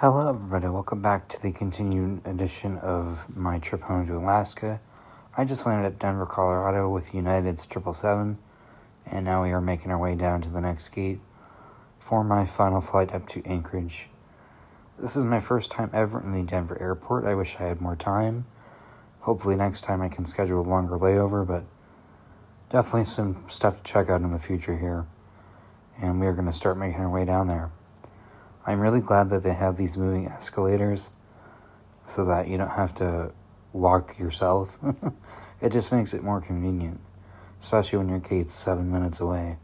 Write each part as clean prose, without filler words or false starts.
Hello everybody, welcome back to the continued edition of my trip home to Alaska. I just landed at Denver, Colorado with United's 777, and now we are making our way down to the next gate for my final flight up to Anchorage. This is my first time ever in the Denver airport. I wish I had more time. Hopefully next time I can schedule a longer layover, but definitely some stuff to check out in the future here. And we are going to start making our way down there. I'm really glad that they have these moving escalators so that you don't have to walk yourself. It just makes it more convenient, especially when your gate's 7 minutes away.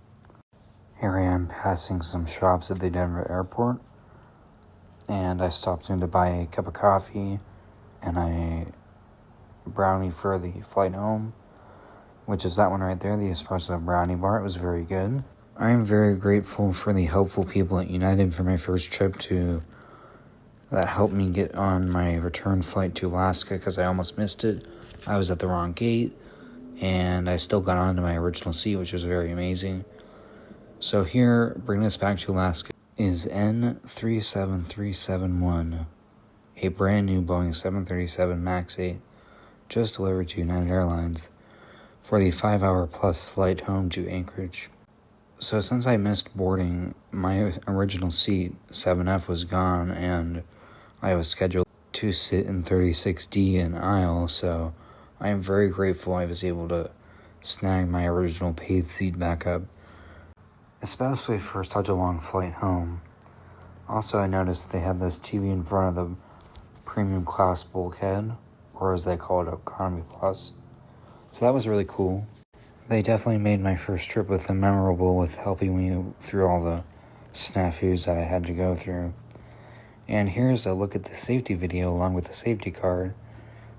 Here I am passing some shops at the Denver airport, and I stopped in to buy a cup of coffee and a brownie for the flight home, which is that one right there, the espresso brownie bar. It was very good. I am very grateful for the helpful people at United for my first trip that helped me get on my return flight to Alaska because I almost missed it. I was at the wrong gate, and I still got onto my original seat, which was very amazing. So here, bringing us back to Alaska, is N37371, a brand new Boeing 737 MAX 8, just delivered to United Airlines for the 5-hour plus flight home to Anchorage. So since I missed boarding, my original seat, 7F, was gone, and I was scheduled to sit in 36D in aisle, so I am very grateful I was able to snag my original paid seat back up, especially for such a long flight home. Also, I noticed they had this TV in front of the premium class bulkhead, or as they call it, Economy Plus. So that was really cool. They definitely made my first trip with them memorable with helping me through all the snafus that I had to go through. And here's a look at the safety video along with the safety card,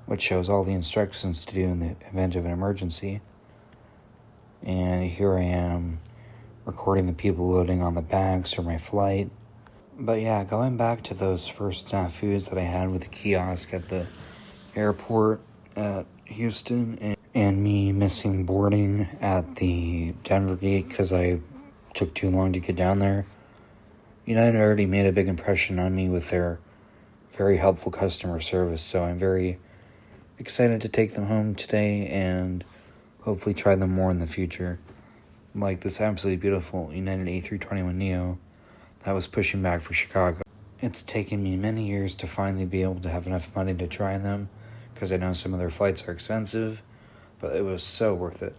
which shows all the instructions to do in the event of an emergency. And here I am recording the people loading on the bags for my flight. But yeah, going back to those first snafus that I had with the kiosk at the airport at Houston, and me missing boarding at the Denver gate because I took too long to get down there. United already made a big impression on me with their very helpful customer service, so I'm very excited to take them home today and hopefully try them more in the future. Like this absolutely beautiful United A321neo that was pushing back for Chicago. It's taken me many years to finally be able to have enough money to try them because I know some of their flights are expensive, but it was so worth it.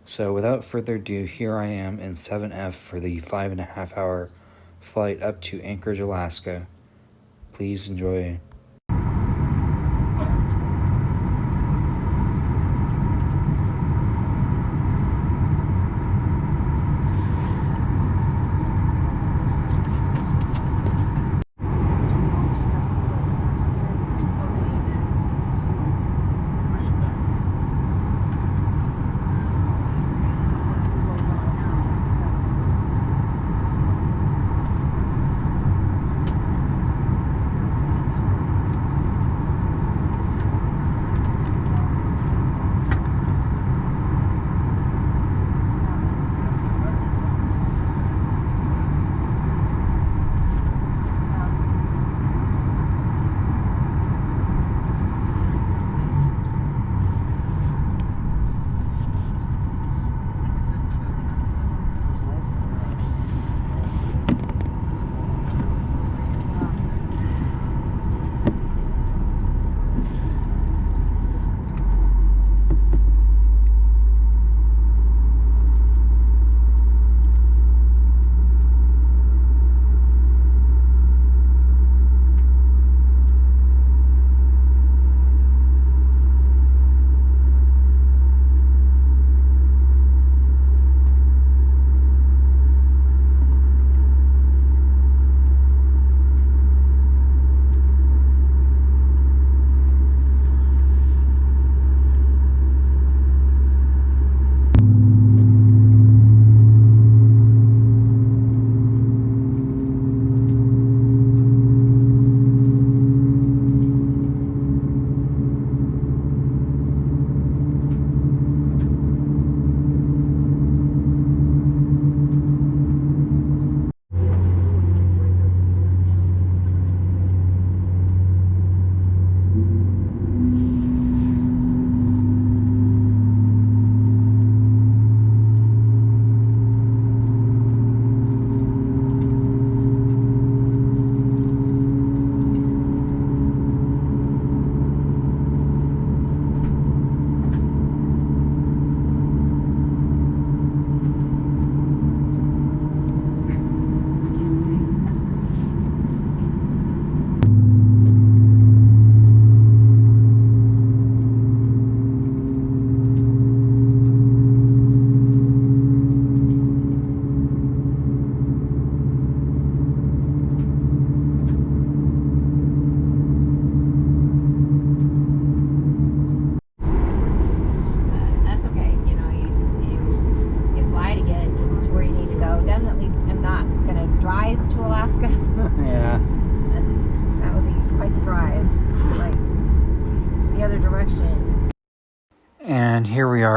So without further ado, here I am in 7F for the 5.5-hour flight up to Anchorage, Alaska. Please enjoy.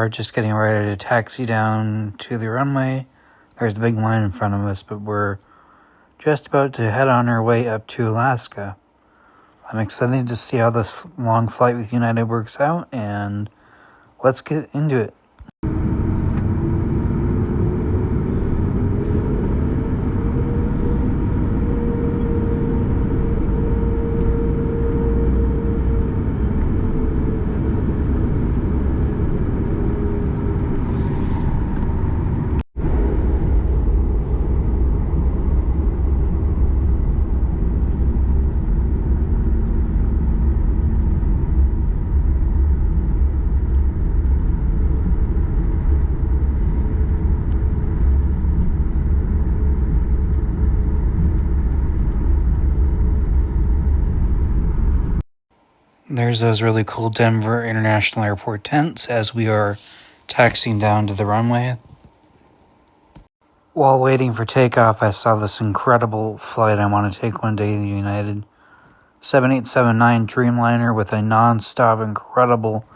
are just getting ready to taxi down to the runway. There's a big line in front of us, but we're just about to head on our way up to Alaska. I'm excited to see how this long flight with United works out, and let's get into it. There's those really cool Denver International Airport tents as we are taxiing down to the runway. While waiting for takeoff, I saw this incredible flight I want to take one day, the United 7879 Dreamliner with a non-stop incredible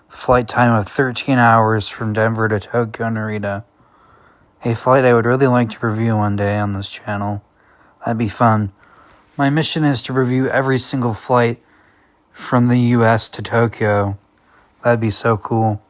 flight time of 13 hours from Denver to Tokyo Narita. A flight I would really like to review one day on this channel. That'd be fun. My mission is to review every single flight from the US to Tokyo. That'd be so cool.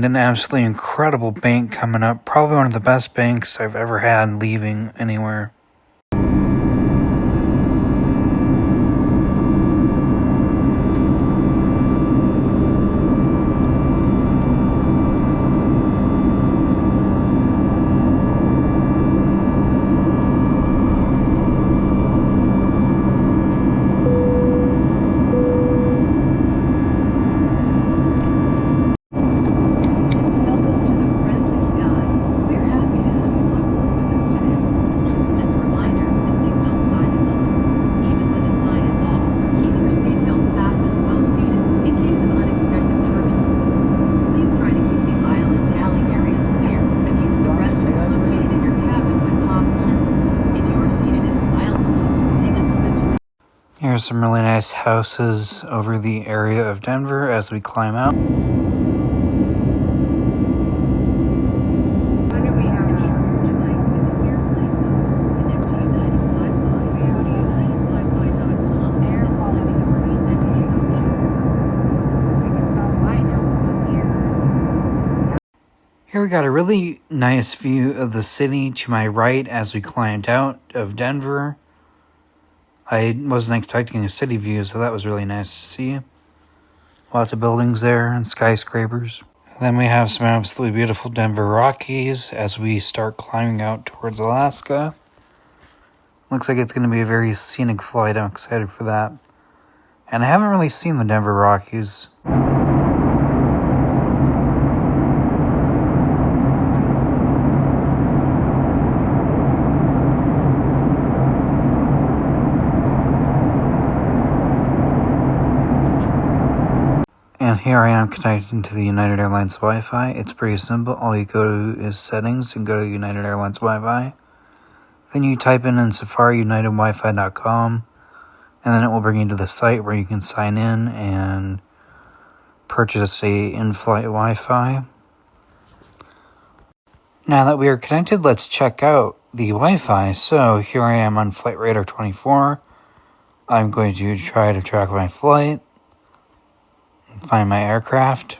made an absolutely incredible bank coming up. Probably one of the best banks I've ever had leaving anywhere. Here's some really nice houses over the area of Denver as we climb out. Here we got a really nice view of the city to my right as we climbed out of Denver. I wasn't expecting a city view, so that was really nice to see. Lots of buildings there and skyscrapers. Then we have some absolutely beautiful Denver Rockies as we start climbing out towards Alaska. Looks like it's going to be a very scenic flight. I'm excited for that. And I haven't really seen the Denver Rockies. And here I am connecting to the United Airlines Wi-Fi. It's pretty simple. All you go to is settings and go to United Airlines Wi-Fi. Then you type in Safari UnitedWiFi.com, and then it will bring you to the site where you can sign in and purchase a in-flight Wi-Fi. Now that we are connected, let's check out the Wi-Fi. So here I am on Flight Radar 24. I'm going to try to track my flight. Find my aircraft.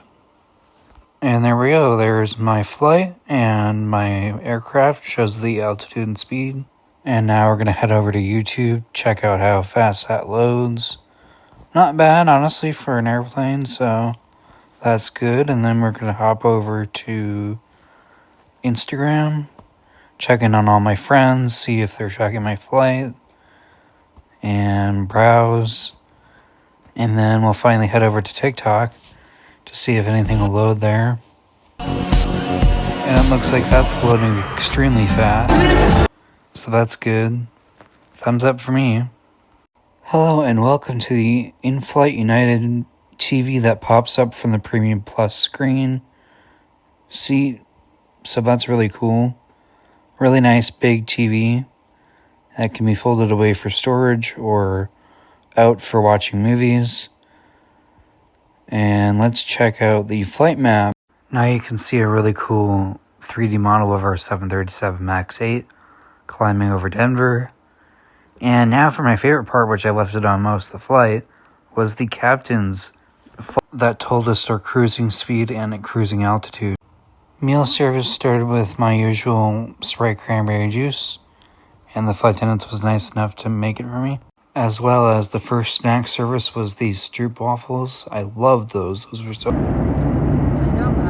And there we go. There's my flight and my aircraft. Shows the altitude and speed. And now we're going to head over to YouTube. Check out how fast that loads. Not bad, honestly, for an airplane. So that's good. And then we're going to hop over to Instagram. Check in on all my friends. See if they're tracking my flight. And browse. And then we'll finally head over to TikTok to see if anything will load there. And it looks like that's loading extremely fast. So that's good. Thumbs up for me. Hello and welcome to the in-flight United TV that pops up from the Premium Plus screen seat. So that's really cool. Really nice big TV that can be folded away for storage or out for watching movies. And let's check out the flight map. Now you can see a really cool 3D model of our 737 MAX 8 climbing over Denver. And now for my favorite part, which I left it on most of the flight, was the captain's that told us our cruising speed and cruising altitude. Meal service started with my usual Sprite cranberry juice, and the flight attendant was nice enough to make it for me. As well as the first snack service was these Stroop waffles. I loved those. Those were so... I know, but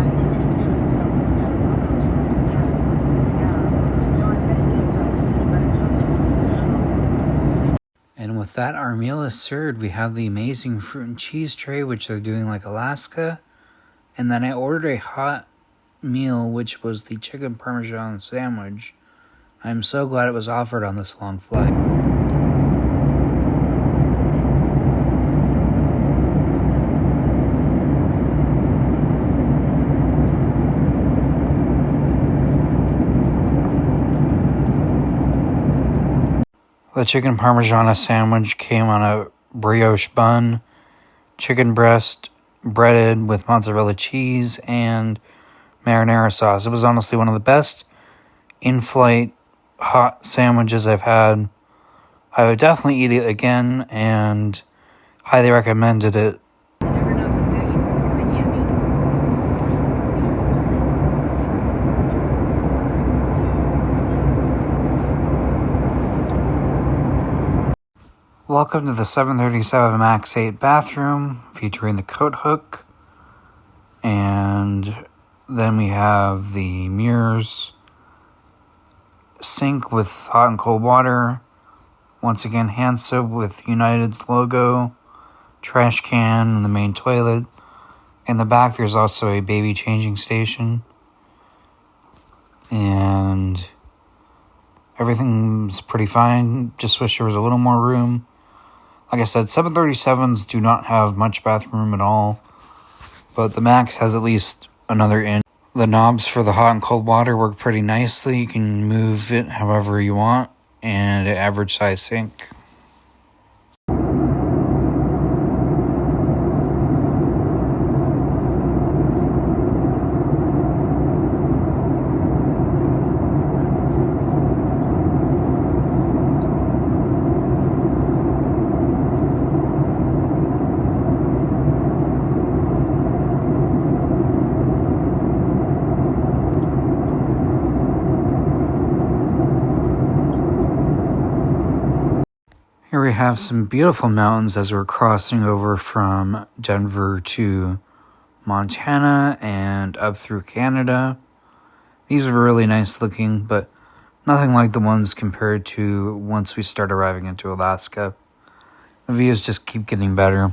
And with that, our meal is served. We have the amazing fruit and cheese tray, which they're doing like Alaska. And then I ordered a hot meal, which was the chicken parmesan sandwich. I'm so glad it was offered on this long flight. The chicken parmesan sandwich came on a brioche bun, chicken breast breaded with mozzarella cheese and marinara sauce. It was honestly one of the best in-flight hot sandwiches I've had. I would definitely eat it again and highly recommended it. Welcome to the 737 MAX 8 bathroom featuring the coat hook. And then we have the mirrors, sink with hot and cold water, once again hand soap with United's logo, trash can in the main toilet. In the back there's also a baby changing station. And everything's pretty fine. Just wish there was a little more room. Like I said, 737s do not have much bathroom room at all, but the Max has at least another inch. The knobs for the hot and cold water work pretty nicely. You can move it however you want, and an average size sink. Here we have some beautiful mountains as we're crossing over from Denver to Montana and up through Canada. These are really nice looking, but nothing like the ones compared to once we start arriving into Alaska. The views just keep getting better.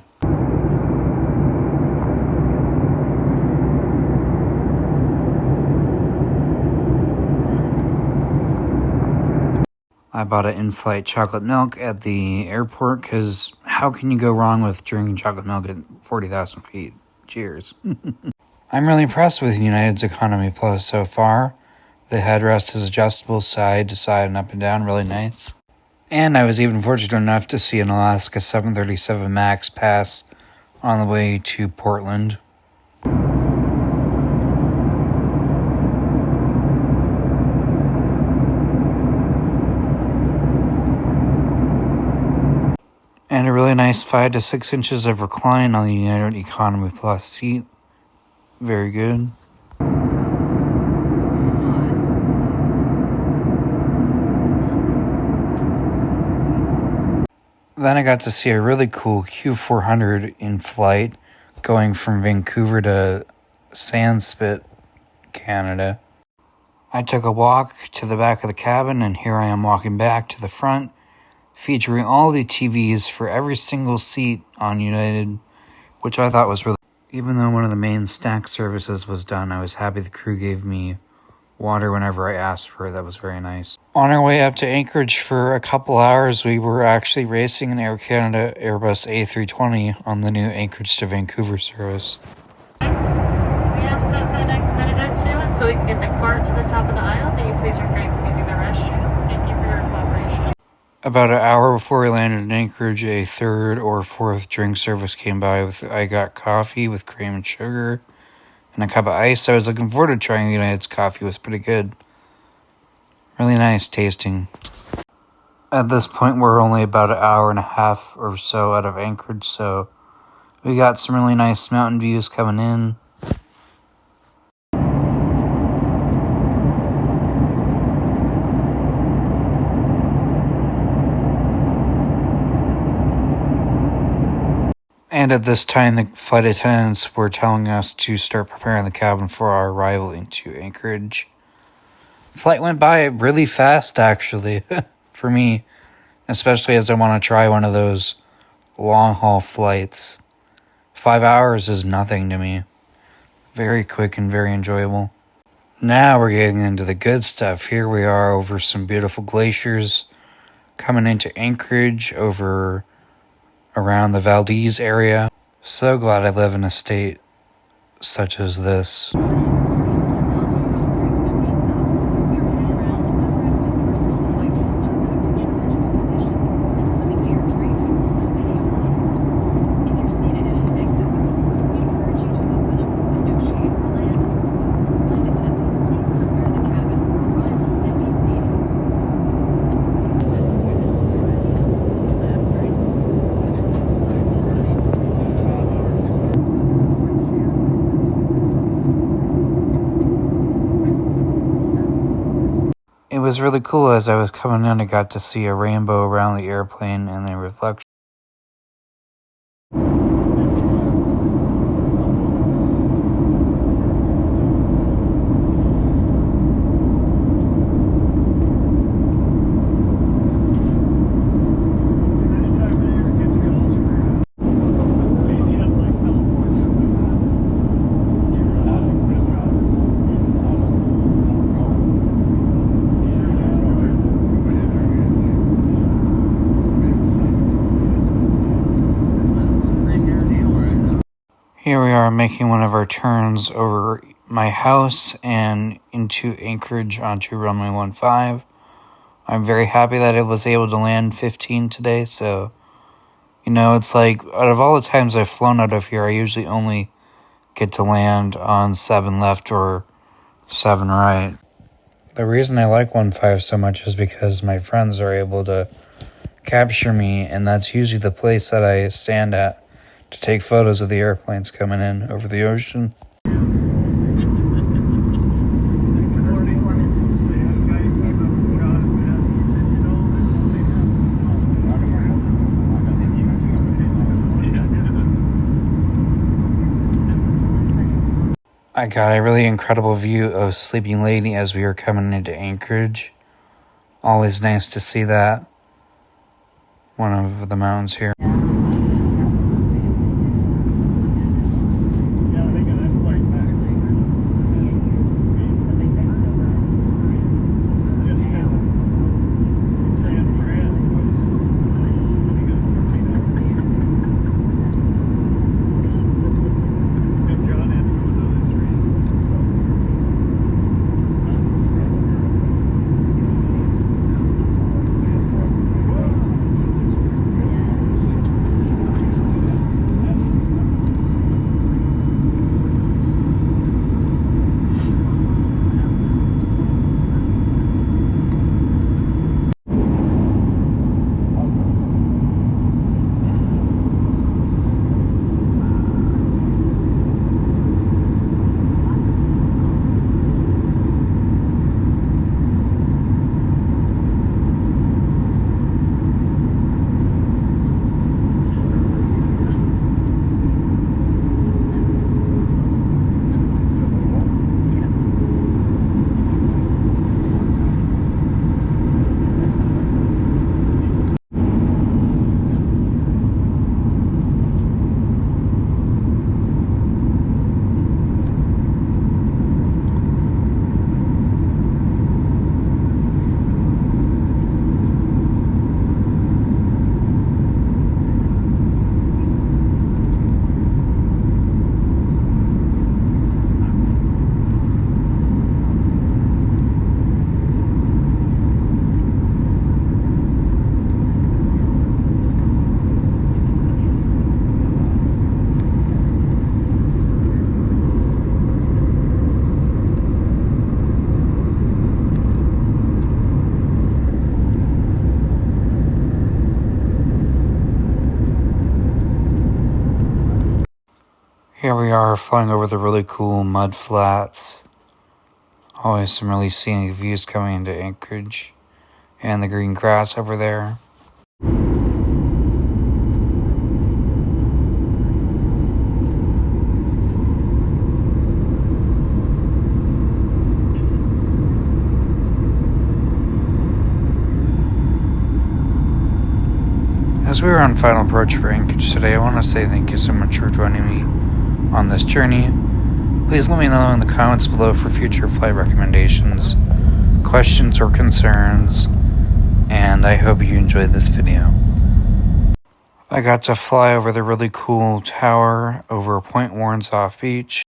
I bought an in-flight chocolate milk at the airport because how can you go wrong with drinking chocolate milk at 40,000 feet? Cheers. I'm really impressed with United's Economy Plus so far. The headrest is adjustable side to side and up and down, really nice. And I was even fortunate enough to see an Alaska 737 MAX pass on the way to Portland. And a really nice 5 to 6 inches of recline on the United Economy Plus seat. Very good. Then I got to see a really cool Q400 in flight going from Vancouver to Sandspit, Canada. I took a walk to the back of the cabin, and here I am walking back to the front, featuring all the TVs for every single seat on United, which I thought was really... Even though one of the main snack services was done, I was happy the crew gave me water whenever I asked for it. That was very nice. On our way up to Anchorage for a couple hours, we were actually racing an Air Canada Airbus A320 on the new Anchorage to Vancouver service. We asked that for the next minute or two, so we can get the cart to the top of the aisle. May you please refrain from using the restroom. Thank you for your cooperation. About an hour before we landed in Anchorage, a third or fourth drink service came by with I got coffee with cream and sugar and a cup of ice. I was looking forward to trying United's coffee. It was pretty good. Really nice tasting. At this point, we're only about an hour and a half or so out of Anchorage, so we got some really nice mountain views coming in. And at this time, the flight attendants were telling us to start preparing the cabin for our arrival into Anchorage. Flight went by really fast, actually, for me, especially as I want to try one of those long-haul flights. 5 hours is nothing to me. Very quick and very enjoyable. Now we're getting into the good stuff. Here we are over some beautiful glaciers, coming into Anchorage over around the Valdez area. So glad I live in a state such as this. It was really cool. As I was coming in, I got to see a rainbow around the airplane and the reflection. Here we are making one of our turns over my house and into Anchorage onto runway 15. I'm very happy that it was able to land 15 today, so, you know, it's like, out of all the times I've flown out of here, I usually only get to land on 7 left or 7 right. The reason I like 15 so much is because my friends are able to capture me, and that's usually the place that I stand at to take photos of the airplanes coming in over the ocean. I got a really incredible view of Sleeping Lady as we were coming into Anchorage. Always nice to see that. One of the mountains here. Here we are flying over the really cool mud flats. Always some really scenic views coming into Anchorage. And the green grass over there. As we were on final approach for Anchorage today, I want to say thank you so much for joining me on this journey. Please let me know in the comments below for future flight recommendations, questions or concerns, and I hope you enjoyed this video. I got to fly over the really cool tower over Point Warrensoff Beach.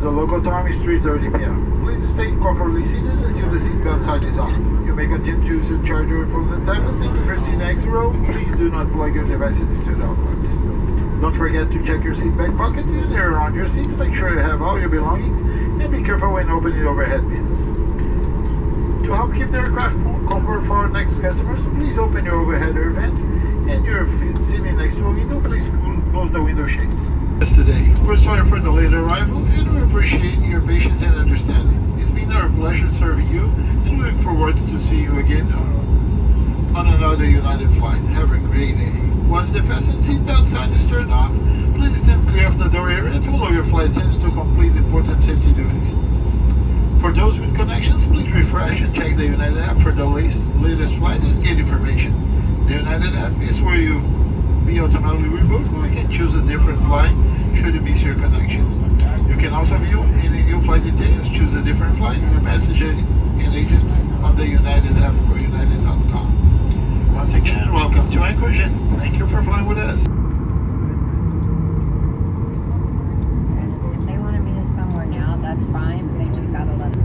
The local time is 3:30 p.m. Please stay comfortably seated until the seatbelt sign is on. You may continue to use the charger phones and tablets in the first seat next row. Please do not plug your devices into the outlets. Don't forget to check your seat back pocket and around your seat to make sure you have all your belongings, and be careful when opening overhead bins. To help keep the aircraft comfort for our next customers, please open your overhead air vents, and you're sitting next to a window, please close the window shades. Today, we're sorry for the late arrival, and we appreciate your patience and understanding. It's been our pleasure serving you, and we look forward to see you again on another United flight. Have a great day. Once the fasten seatbelt sign is turned off, please stand clear of the door area to allow your flight attendants to complete important safety duties. For those with connections, please refresh and check the United app for the latest flight and gate information. The United app is where you be automatically rebooked, or you can choose a different flight should you miss your connection. You can also view any new flight details, choose a different flight, or message an agent on the United app or united.com. Once again, welcome to Anchorage, and thank you for flying with us. If they want to meet us somewhere now, that's fine, but they just gotta let us.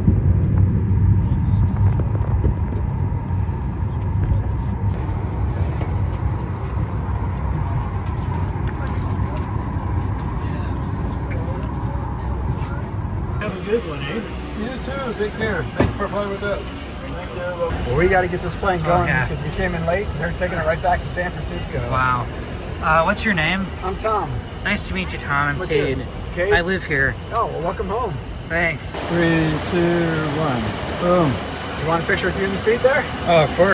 Have a good one, eh? You too. Take care. Thank you for flying with us. Well, we got to get this plane going because we came in late. They're taking it right back to San Francisco. Wow. What's your name? I'm Tom. Nice to meet you, Tom. I'm What's Cade. yours? Cade? I live here. Oh, well, welcome home. Thanks. 3, 2, 1. Boom. You want a picture with you in the seat there? Oh, of course.